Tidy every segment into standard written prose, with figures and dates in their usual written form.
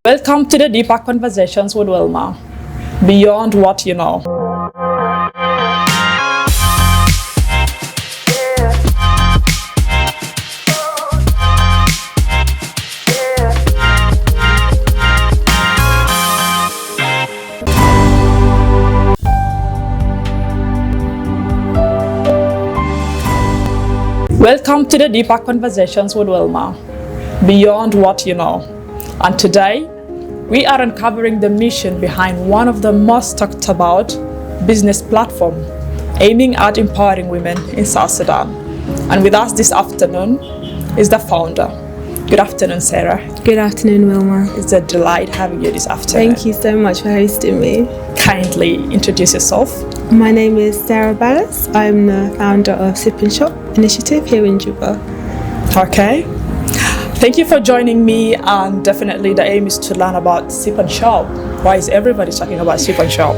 Welcome to the Deeper Conversations with Willma, Beyond What You Know. Welcome to the Deeper Conversations with Willma, Beyond What You Know. And today, we are uncovering the mission behind one of the most talked about business platforms aiming at empowering women in South Sudan. And with us this afternoon is the founder. Good afternoon, Sarah. Good afternoon, Willma. It's a delight having you this afternoon. Thank you so much for hosting me. Kindly introduce yourself. My name is Sarah Balus. I'm the founder of Sip&Shop initiative here in Juba. Okay. Thank you for joining me, and definitely the aim is to learn about Sip&Shop. Why is everybody talking about Sip&Shop?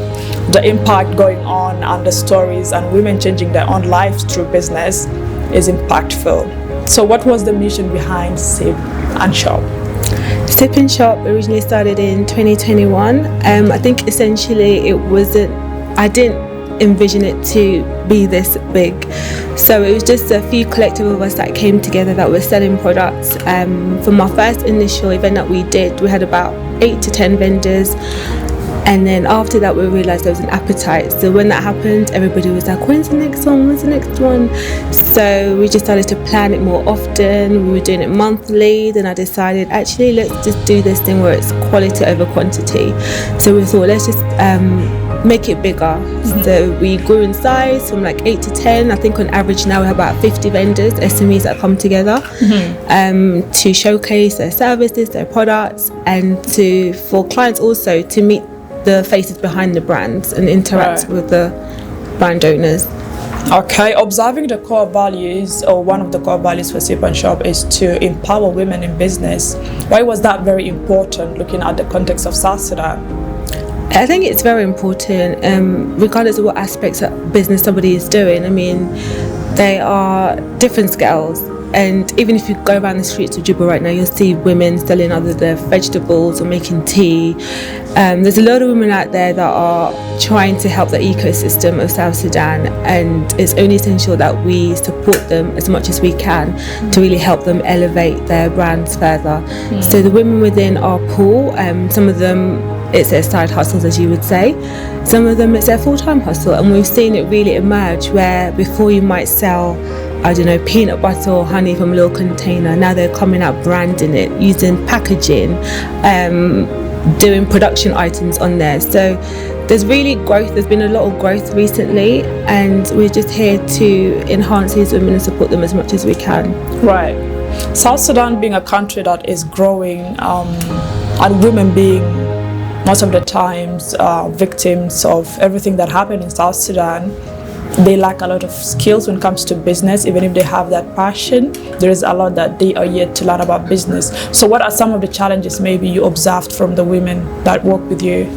The impact going on and the stories and women changing their own lives through business is impactful. So what was the mission behind Sip&Shop? Sip&Shop originally started in 2021. I think essentially I didn't envision it to be this big. So it was just a few collective of us that came together that were selling products. From our first initial event that we did, we had about 8 to 10 vendors. And then after that, we realized there was an appetite. So when that happened, everybody was like, when's the next one? When's the next one? So we just started to plan it more often. We were doing it monthly. Then I decided, actually, let's just do this thing where it's quality over quantity. So we thought, let's just make it bigger. Mm-hmm. So we grew in size from like 8 to 10. I think on average now we have about 50 vendors, SMEs that come together to showcase their services, their products, and for clients also to meet the faces behind the brands and interact with the brand owners. Okay, observing the core values, or one of the core values for Sip&Shop is to empower women in business. Why was that very important looking at the context of South Sudan? I think it's very important, regardless of what aspects of business somebody is doing. I mean, they are different scales. And even if you go around the streets of Juba right now, you'll see women selling either their vegetables or making tea. There's a lot of women out there that are trying to help the ecosystem of South Sudan, and it's only essential that we support them as much as we can to really help them elevate their brands further. So the women within our pool, some of them, it's their side hustles, as you would say. Some of them, it's their full-time hustle. And we've seen it really emerge where before you might sell, I don't know, peanut butter or honey from a little container. Now they're coming out branding it, using packaging, doing production items on there. So there's really growth. There's been a lot of growth recently, and we're just here to enhance these women and support them as much as we can. Right. South Sudan being a country that is growing, and women being most of the times victims of everything that happened in South Sudan, they lack a lot of skills when it comes to business. Even if they have that passion, there is a lot that they are yet to learn about business. So what are some of the challenges maybe you observed from the women that work with you?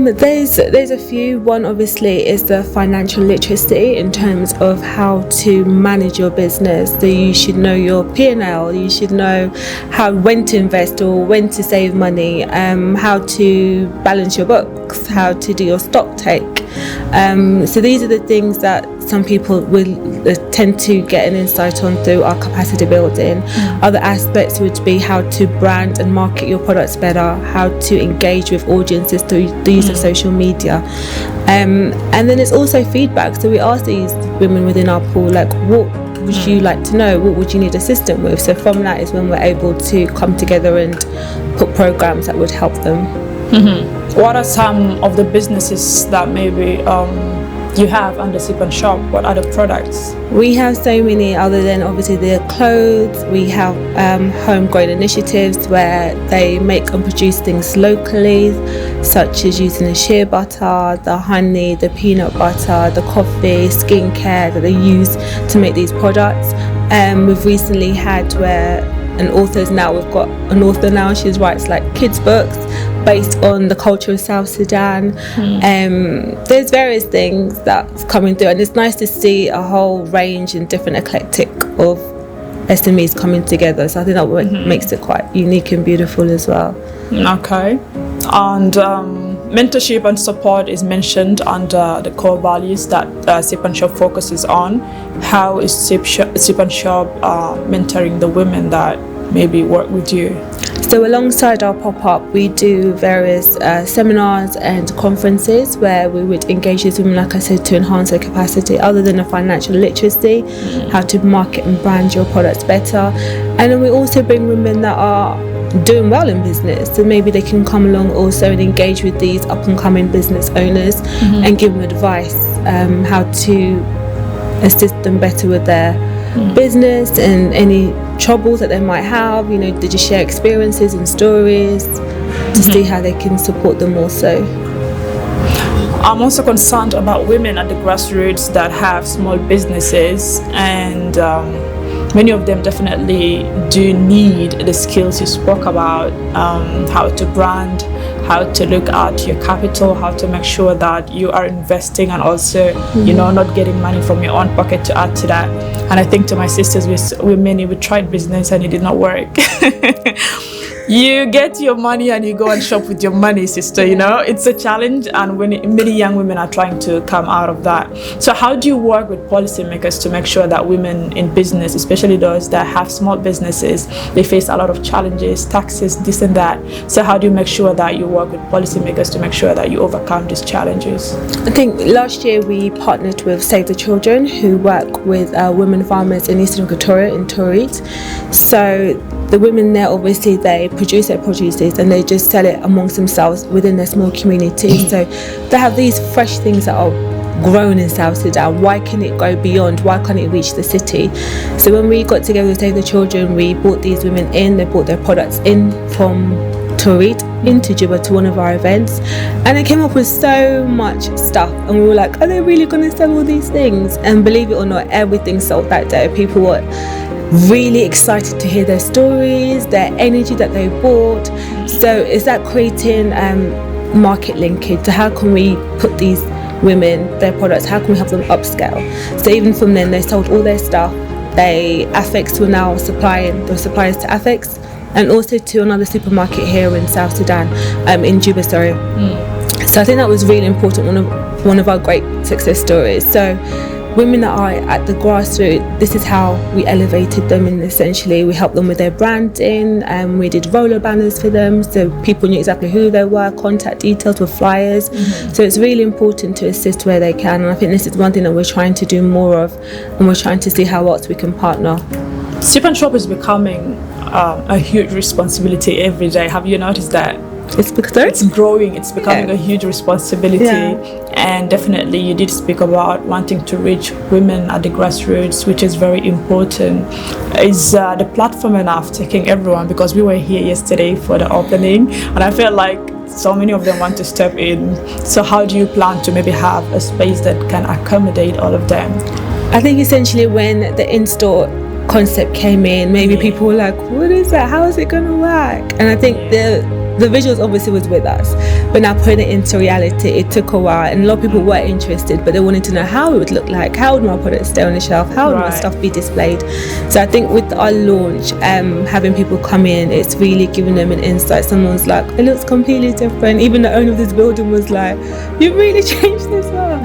There's a few. One obviously is the financial literacy in terms of how to manage your business. So you should know your P&L, you should know when to invest or when to save money, how to balance your books, how to do your stock take. So these are the things that some people will tend to get an insight on through our capacity building. Other aspects would be how to brand and market your products better, how to engage with audiences through the use of social media. And then it's also feedback. So we ask these women within our pool, like, what would you like to know? What would you need assistance with? So from that is when we're able to come together and put programs that would help them. What are some of the businesses that maybe you have under Sip&Shop? What are the products? We have so many, other than obviously the clothes. We have homegrown initiatives where they make and produce things locally, such as using the shea butter, the honey, the peanut butter, the coffee, skincare that they use to make these products. We've recently had where we've got an author now, she writes like kids books, based on the culture of South Sudan. There's various things that's coming through, and it's nice to see a whole range and different eclectic of SMEs coming together. So I think that makes it quite unique and beautiful as well. Okay. And mentorship and support is mentioned under the core values that Sip&Shop focuses on. How is Sip&Shop mentoring the women that maybe work with you? So alongside our pop-up, we do various seminars and conferences where we would engage these women, like I said, to enhance their capacity other than the financial literacy, how to market and brand your products better. And then we also bring women that are doing well in business, so maybe they can come along also and engage with these up-and-coming business owners and give them advice how to assist them better with their business and any troubles that they might have. You know, they just share experiences and stories to see how they can support them also. I'm also concerned about women at the grassroots that have small businesses, and many of them definitely do need the skills you spoke about, how to brand, how to look at your capital, how to make sure that you are investing and also, not getting money from your own pocket to add to that. And I think to my sisters, we tried business and it did not work. You get your money and you go and shop with your money, sister, it's a challenge, and many young women are trying to come out of that. So how do you work with policymakers to make sure that women in business, especially those that have small businesses, they face a lot of challenges, taxes, this and that? So how do you make sure that you work with policymakers to make sure that you overcome these challenges? I think last year we partnered with Save the Children, who work with women farmers in Eastern Equatoria in Torit. So the women there, obviously, they produce their produces and they just sell it amongst themselves within their small community. So they have these fresh things that are grown in South Sudan. Why can it go beyond? Why can't it reach the city? So when we got together with Save the Children, we brought these women in. They brought their products in from Torit into Juba to one of our events, and they came up with so much stuff, and we were like, are they really going to sell all these things? And believe it or not, everything sold that day. People were really excited to hear their stories, their energy that they brought. So is that creating market linkage? So how can we put these women, their products, how can we help them upscale? So even from then, they sold all their stuff. Affex were now supplying, the suppliers to Affex, and also to another supermarket here in South Sudan, in Juba, sorry. So I think that was really important, one of our great success stories. So women that are at the grassroots, this is how we elevated them, and essentially we helped them with their branding, and we did roller banners for them so people knew exactly who they were, contact details with flyers. So it's really important to assist where they can, and I think this is one thing that we're trying to do more of, and we're trying to see how else we can partner. Sip&Shop is becoming a huge responsibility every day. Have you noticed that? It's growing, it's becoming a huge responsibility. And definitely you did speak about wanting to reach women at the grassroots, which is very important. Is the platform enough taking everyone? Because we were here yesterday for the opening and I felt like so many of them want to step in. So how do you plan to maybe have a space that can accommodate all of them? I think essentially when the in-store concept came in, maybe people were like, what is that? How is it going to work? And I think the visuals obviously was with us, but now putting it into reality, it took a while, and a lot of people were interested, but they wanted to know how it would look like, how would my products stay on the shelf, how would my stuff be displayed. So I think with our launch, having people come in, it's really giving them an insight. Someone's like, it looks completely different. Even the owner of this building was like, you really changed this up.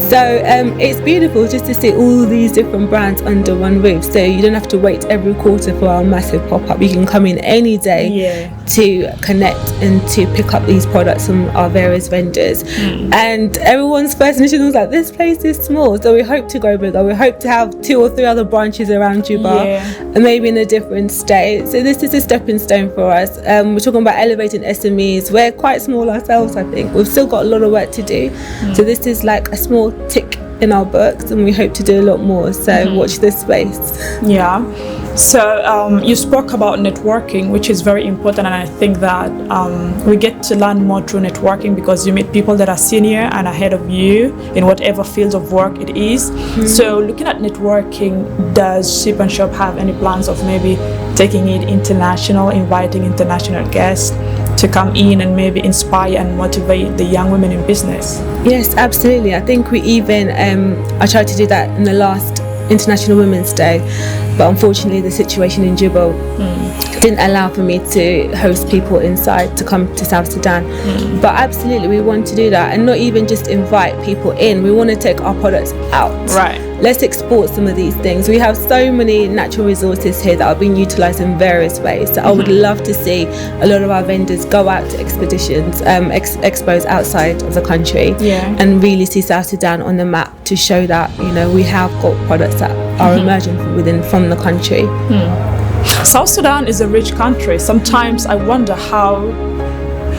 So it's beautiful just to see all these different brands under one roof, so you don't have to wait every quarter for our massive pop-up. You can come in any day to connect and to pick up these products from our various vendors. And everyone's first initiative was like, this place is small, so we hope to go bigger. We hope to have 2 or 3 other branches around Juba, and maybe in a different state. So this is a stepping stone for us. We're talking about elevating SMEs. We're quite small ourselves, I think. We've still got a lot of work to do. So this is like a small tick in our books, and we hope to do a lot more. So watch this space. So you spoke about networking, which is very important, and I think that we get to learn more through networking because you meet people that are senior and ahead of you in whatever field of work it is. So looking at networking, does Sip&Shop have any plans of maybe taking it international, inviting international guests? to come in and maybe inspire and motivate the young women in business? Yes, absolutely. I think we even, I tried to do that in the last International Women's Day, but unfortunately the situation in Juba didn't allow for me to host people inside to come to South Sudan. But absolutely we want to do that, and not even just invite people in, we want to take our products out. Right. Let's export some of these things. We have so many natural resources here that are being utilised in various ways. So I would love to see a lot of our vendors go out to expeditions, expos outside of the country, and really see South Sudan on the map to show that, you know, we have got products that are emerging from the country. South Sudan is a rich country. Sometimes I wonder how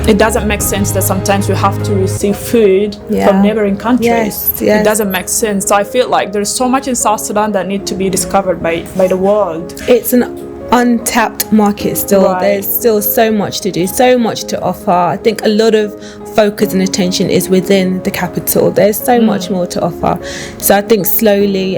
it doesn't make sense that sometimes we have to receive food from neighboring countries. It doesn't make sense. So I feel like there's so much in South Sudan that need to be discovered by the world. It's an untapped market still. There's still so much to do, so much to offer. I think a lot of focus and attention is within the capital. There's so much more to offer. So I think slowly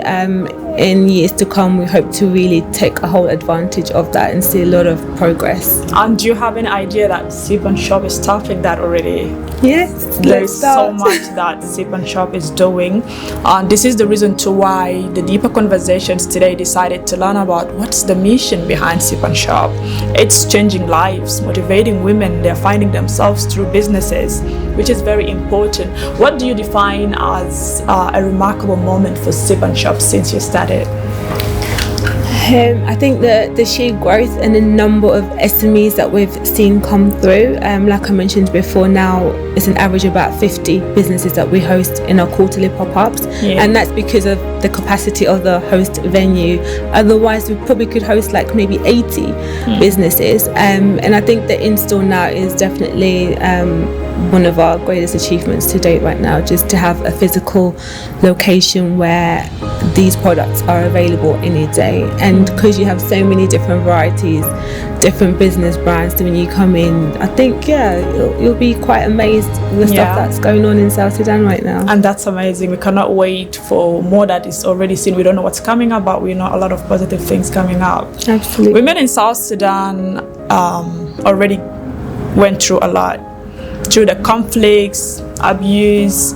in years to come we hope to really take a whole advantage of that and see a lot of progress. And do you have any idea that Sip&Shop is tackling that already? Yes, there's so much that Sip&Shop is doing, and this is the reason to why the Deeper Conversations today decided to learn about what's the mission behind Sip&Shop. It's changing lives, motivating women. They're finding themselves through businesses, which is very important. What do you define as a remarkable moment for Sip&Shop since you started? I think the sheer growth and the number of SMEs that we've seen come through, like I mentioned before, now it's an average of about 50 businesses that we host in our quarterly pop-ups, and that's because of the capacity of the host venue. Otherwise we probably could host like maybe 80 businesses, and I think the in-store now is definitely one of our greatest achievements to date right now, just to have a physical location where these products are available any day. And because you have so many different varieties, different business brands, when you come in, I think you'll be quite amazed with the stuff that's going on in South Sudan right now. And that's amazing. We cannot wait for more that is already seen. We don't know what's coming up, but we know a lot of positive things coming up. Absolutely. Women in South Sudan already went through a lot, through the conflicts, abuse,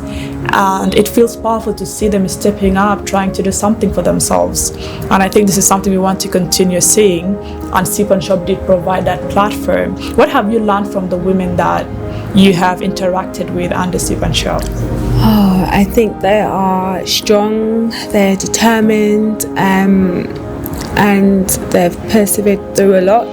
and it feels powerful to see them stepping up, trying to do something for themselves. And I think this is something we want to continue seeing, and Sip&Shop did provide that platform. What have you learned from the women that you have interacted with under Sip&Shop? Oh, I think they are strong, they're determined, and they've persevered through a lot.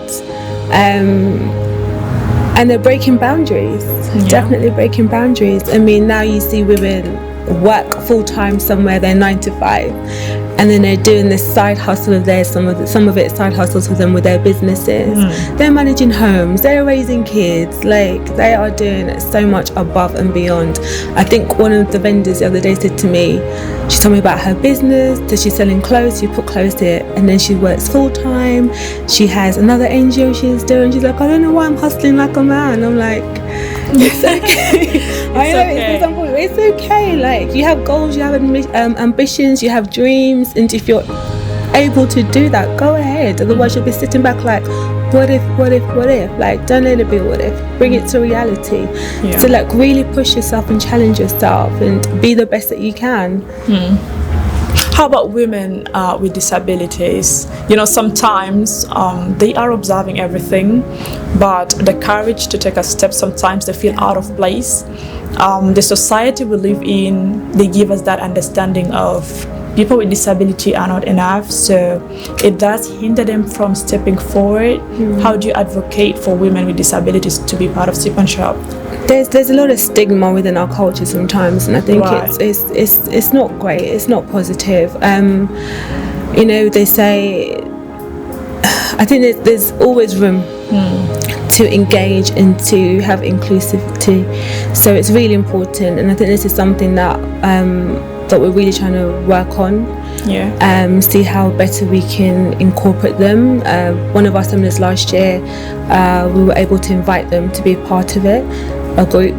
And they're breaking boundaries, definitely breaking boundaries. I mean, now you see women work full-time somewhere, they're 9 to 5, and then they're doing this side hustle of theirs, some of it side hustles for them with their businesses. They're managing homes, they're raising kids, like they are doing so much above and beyond. I think one of the vendors the other day said to me, she told me about her business, that she's selling clothes, she put clothes to it, and then she works full-time. She has another NGO she's doing. She's like, I don't know why I'm hustling like a man. I'm like, it's okay. It's okay. Like, you have goals, you have ambitions, you have dreams, and if you're able to do that, go ahead. Otherwise you'll be sitting back like, what if? Like, don't let it be what if, bring it to reality. So like, really push yourself and challenge yourself and be the best that you can. How about women with disabilities? You know, sometimes they are observing everything, but the courage to take a step, sometimes they feel out of place. The society we live in, they give us that understanding of people with disability are not enough, so it does hinder them from stepping forward. How do you advocate for women with disabilities to be part of Sip&Shop? There's a lot of stigma within our culture sometimes, and I think it's not great, it's not positive. You know, they say, I think there's always room to engage and to have inclusivity, so it's really important, and I think this is something that we're really trying to work on. See how better we can incorporate them. One of our seminars last year, we were able to invite them to be a part of it, a group.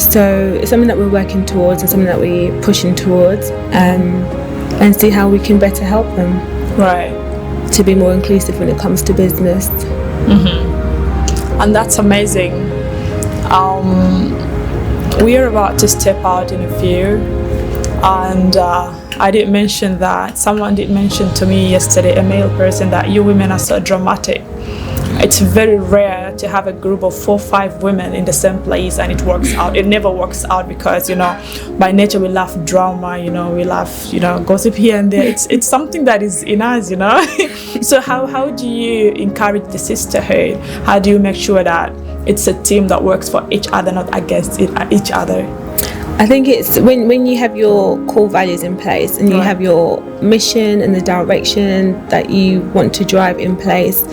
So it's something that we're working towards and something that we're pushing towards, and see how we can better help them to be more inclusive when it comes to business. and that's amazing. We are about to step out in a few, and I did mention that someone did mention to me yesterday, a male person, that you women are so dramatic. It's very rare to have a group of 4 or 5 women in the same place and it works out. It never works out because, by nature we love drama, we love, gossip here and there. It's something that is in us, So how do you encourage the sisterhood? How do you make sure that it's a team that works for each other, not against each other? I think it's when you have your core values in place and you have your mission and the direction that you want to drive in place.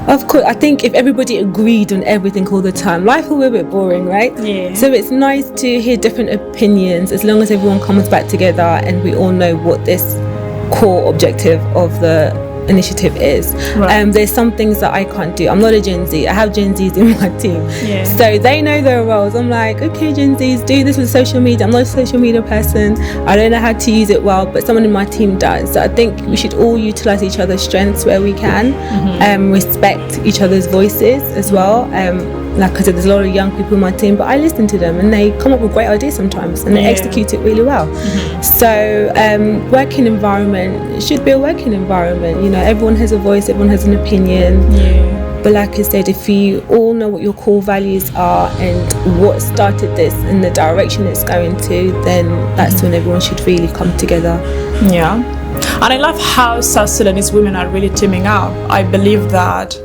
Of course, I think if everybody agreed on everything all the time, life will be a bit boring, right? Yeah. So it's nice to hear different opinions as long as everyone comes back together and we all know what this core objective of the initiative is. Right. There's some things that I can't do. I'm not a Gen Z. I have Gen Zs in my team, so they know their roles. I'm like, okay, Gen Zs, do this with social media. I'm not a social media person. I don't know how to use it well, but someone in my team does. So I think we should all utilize each other's strengths where we can, respect each other's voices as well. Like I said, there's a lot of young people in my team, but I listen to them and they come up with great ideas sometimes and they execute it really well. So working environment should be a working environment. Everyone has a voice, everyone has an opinion. But like I said, if you all know what your core values are and what started this and the direction it's going to, then that's when everyone should really come together. Yeah. And I love how South Sudanese women are really teaming up. I believe that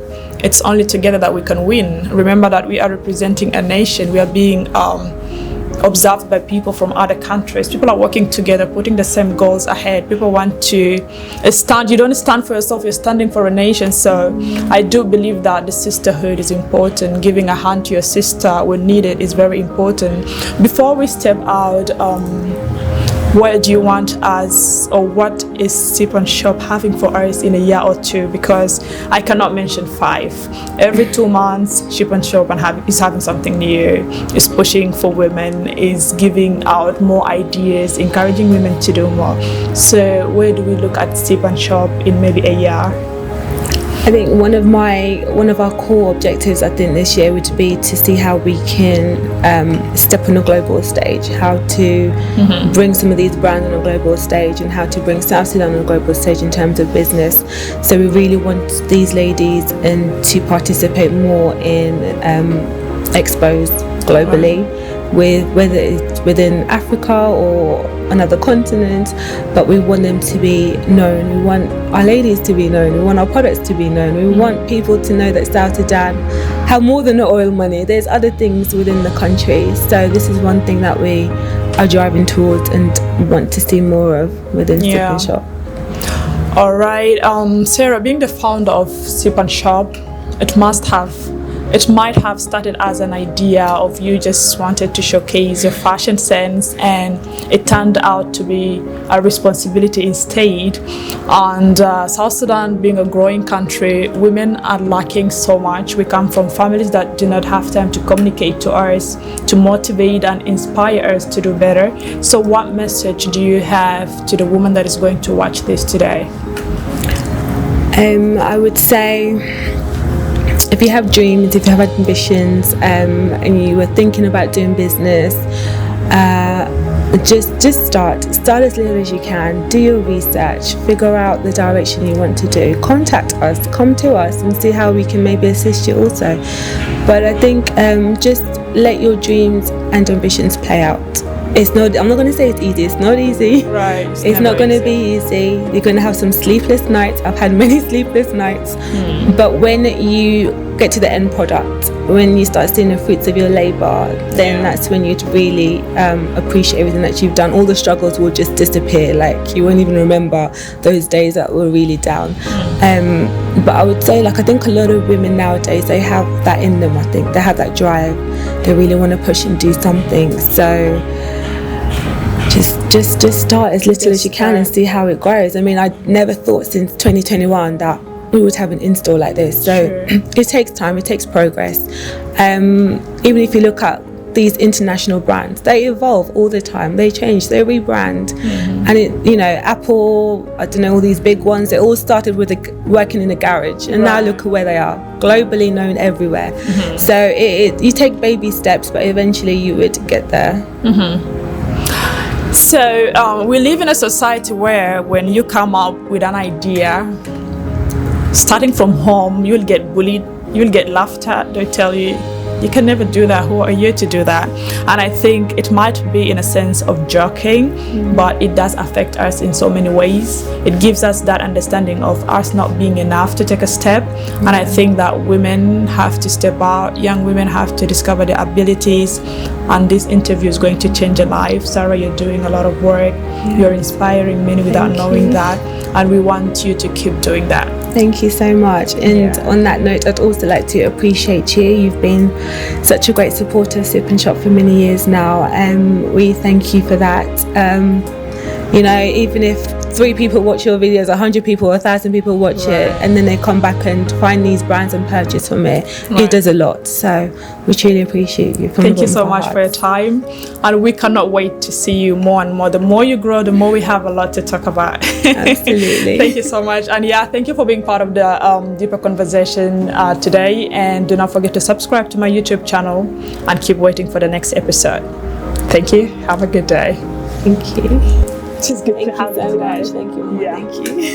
it's only together that we can win. Remember that we are representing a nation. We are being observed by people from other countries. People are working together, putting the same goals ahead. People want to stand. You don't stand for yourself, you're standing for a nation. So I do believe that the sisterhood is important. Giving a hand to your sister when needed is very important. Before we step out, where do you want us, or what is Sip&Shop having for us in a year or two? Because I cannot mention 5. Every 2 months, Sip&Shop is having something new, is pushing for women, is giving out more ideas, encouraging women to do more. So where do we look at Sip&Shop in maybe a year? I think one of our core objectives, I think, this year would be to see how we can step on a global stage, how to bring some of these brands on a global stage, and how to bring South Sudan on a global stage in terms of business. So we really want these ladies to participate more in expos globally, whether it's within Africa or another continent, but we want them to be known. We want our ladies to be known. We want our products to be known. We want people to know that South Sudan have more than the oil money. There's other things within the country. So this is one thing that we are driving towards and want to see more of within Sip&Shop. All right, Sarah, being the founder of Sip&Shop, it might have started as an idea of you just wanted to showcase your fashion sense, and it turned out to be a responsibility instead. And South Sudan being a growing country, women are lacking so much. We come from families that do not have time to communicate to us, to motivate and inspire us to do better. So what message do you have to the woman that is going to watch this today? I would say, if you have dreams, if you have ambitions, and you were thinking about doing business, just start as little as you can. Do your research, figure out the direction you want to do. Contact us, come to us and see how we can maybe assist you also. But I think just let your dreams and ambitions play out. I'm not going to say it's easy. It's not easy. Right. It's not going to be easy. You're going to have some sleepless nights. I've had many sleepless nights. But when you get to the end product, when you start seeing the fruits of your labor, then that's when you'd really appreciate everything that you've done. All the struggles will just disappear. Like, you won't even remember those days that were really down. But I would say, I think a lot of women nowadays, they have that in them. I think they have that drive. They really want to push and do something. So just start as little as you can and see how it grows. I mean, I never thought since 2021 that we would have an in-store like this. So it takes time, it takes progress. Even if you look at these international brands, they evolve all the time. They change, they rebrand. And Apple, I don't know, all these big ones, they all started with working in a garage, and now look at where they are, globally known everywhere. So you take baby steps, but eventually you would get there. So we live in a society where when you come up with an idea, starting from home, you'll get bullied, you'll get laughed at. They tell you, you can never do that, who are you to do that? And I think it might be in a sense of joking, but it does affect us in so many ways. It gives us that understanding of us not being enough to take a step. And I think that women have to step out, young women have to discover their abilities, and this interview is going to change a life. Sarah, you're doing a lot of work. You're inspiring many without knowing that, and we want you to keep doing that. Thank you so much. And on that note, I'd also like to appreciate you. You've been such a great supporter of Sip&Shop for many years now, and we thank you for that. Even if 3 people watch your videos, 100 people, 1,000 people watch it, and then they come back and find these brands and purchase from it, it does a lot. So we truly appreciate you. Thank you so much for your time, and we cannot wait to see you more and more. The more you grow, the more we have a lot to talk about. Absolutely. Thank you so much, and thank you for being part of the deeper conversation today. And do not forget to subscribe to my YouTube channel and keep waiting for the next episode. Thank you. Have a good day. Thank you. It's good to have you so much. Thank you. Thank you.